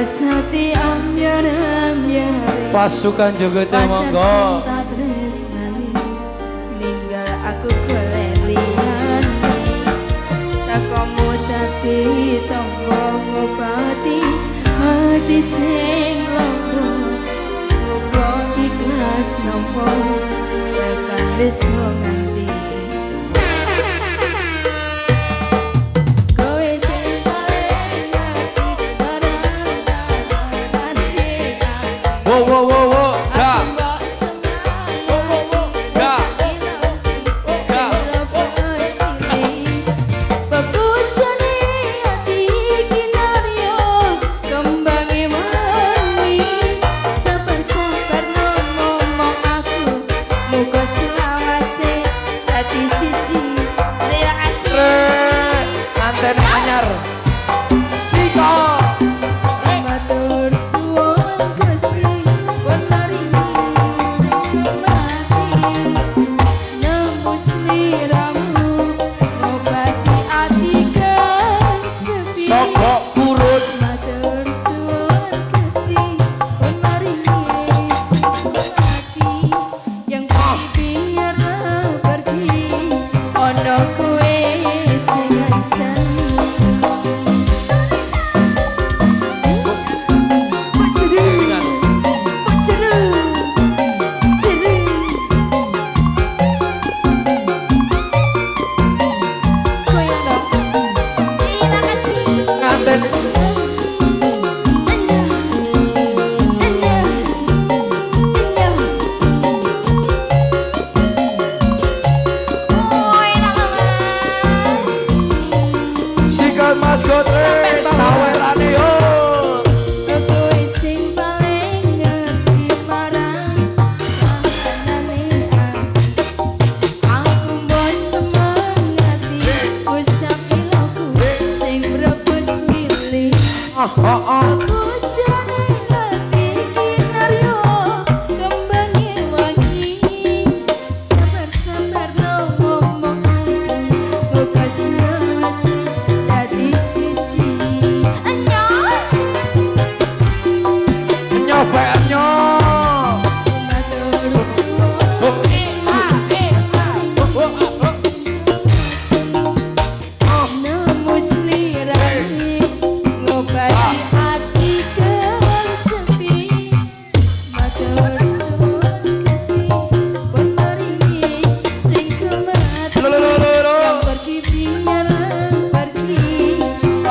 hati ambyar-ambyar pasukan joget monggo ninggal aku golek liyane takomu dadi tangga ngobati hati sing lara muga ikhlas nampa tekan wis nganti Mas Godre sawerane yo aku sing paling ngerti marang kanane aku mbok semangati wis sapilaku sing rebus milih aku jane hati kinaryo kembangi wangi sabar-sabar no ngomong aku kasih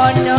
Oh no.